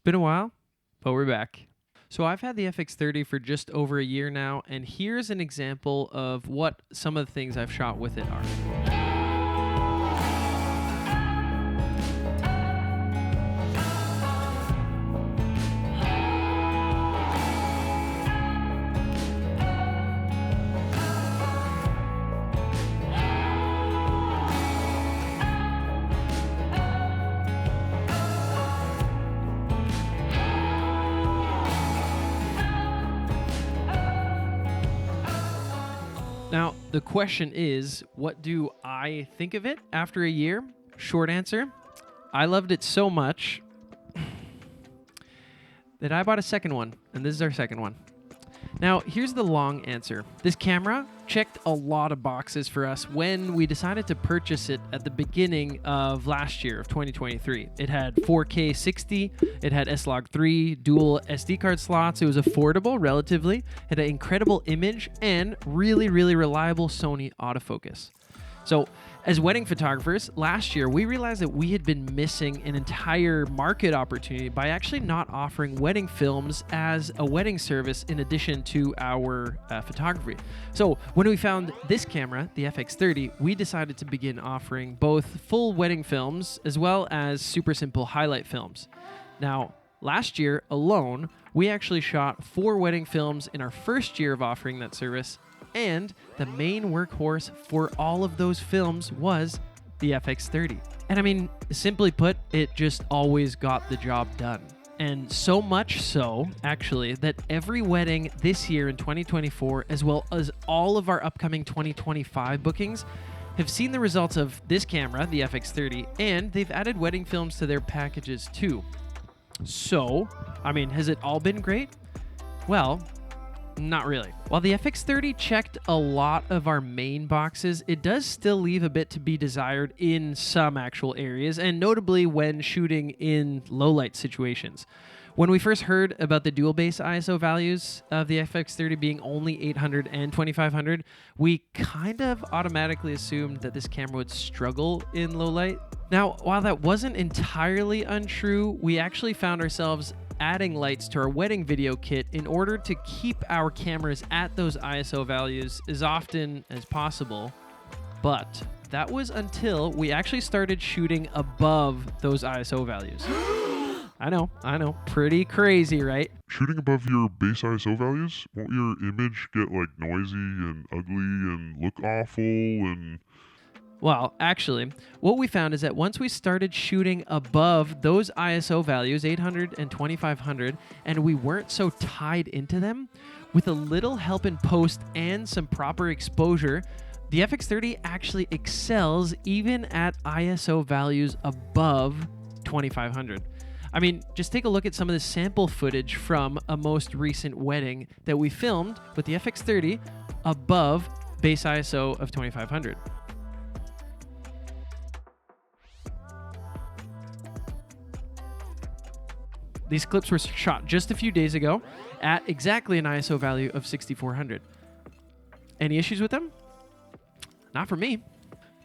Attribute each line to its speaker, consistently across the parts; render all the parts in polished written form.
Speaker 1: Been a while, but we're back. So I've had the FX30 for just over a year now, and here's an example of what some of the things I've shot with it are. Now, the question is, what do I think of it after a year? Short answer, I loved it so much that I bought a second one, and this is our second one. Now, here's the long answer. This camera checked a lot of boxes for us when we decided to purchase it at the beginning of last year, of 2023. It had 4K 60, it had S-Log3, dual SD card slots, it was affordable relatively, it had an incredible image, and really, really reliable Sony autofocus. So, as wedding photographers, last year we realized that we had been missing an entire market opportunity by actually not offering wedding films as a wedding service in addition to our photography. So when we found this camera, the FX30, we decided to begin offering both full wedding films as well as super simple highlight films. Now, last year alone, we actually shot 4 wedding films in our first year of offering that service, and the main workhorse for all of those films was the FX30. And I mean, simply put, it just always got the job done. And so much so, actually, that every wedding this year in 2024, as well as all of our upcoming 2025 bookings, have seen the results of this camera, the FX30, and they've added wedding films to their packages too. So, I mean, has it all been great? Well, not really. While the FX30 checked a lot of our main boxes, it does still leave a bit to be desired in some actual areas, and notably when shooting in low-light situations. When we first heard about the dual-base ISO values of the FX30 being only 800 and 2500, we kind of automatically assumed that this camera would struggle in low light. Now, while that wasn't entirely untrue, we actually found ourselves adding lights to our wedding video kit in order to keep our cameras at those ISO values as often as possible. But that was until we actually started shooting above those ISO values. I know, pretty crazy, right?
Speaker 2: Shooting above your base ISO values, won't your image get like noisy and ugly and look awful and...
Speaker 1: Well, actually, what we found is that once we started shooting above those ISO values, 800 and 2500, and we weren't so tied into them, with a little help in post and some proper exposure, the FX30 actually excels even at ISO values above 2500. I mean, just take a look at some of the sample footage from a most recent wedding that we filmed with the FX30 above base ISO of 2500. These clips were shot just a few days ago at exactly an ISO value of 6400. Any issues with them? Not for me.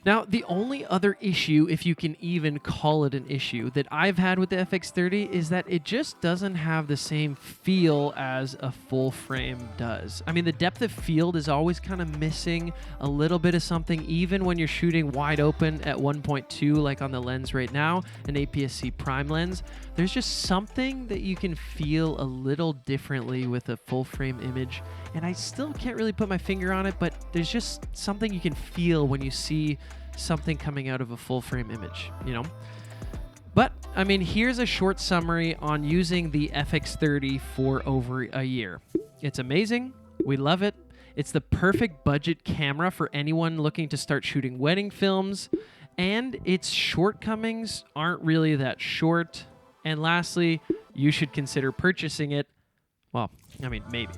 Speaker 1: Now, the only other issue, if you can even call it an issue, that I've had with the FX30 is that it just doesn't have the same feel as a full frame does. I mean, the depth of field is always kind of missing a little bit of something, even when you're shooting wide open at 1.2, like on the lens right now, an APS-C prime lens. There's just something that you can feel a little differently with a full frame image, and I still can't really put my finger on it, but there's just something you can feel when you see something coming out of a full frame image, you know? But, I mean, here's a short summary on using the FX30 for over a year. It's amazing. We love it. It's the perfect budget camera for anyone looking to start shooting wedding films, and its shortcomings aren't really that short. And lastly, you should consider purchasing it. Well, I mean, maybe.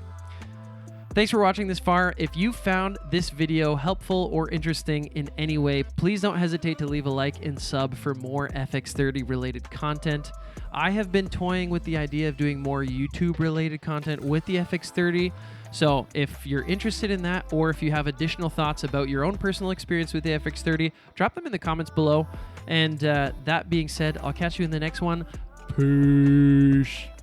Speaker 1: Thanks for watching this far. If you found this video helpful or interesting in any way, please don't hesitate to leave a like and sub for more FX30 related content. I have been toying with the idea of doing more YouTube related content with the FX30. So if you're interested in that, or if you have additional thoughts about your own personal experience with the FX30, drop them in the comments below. And that being said, I'll catch you in the next one. Peace.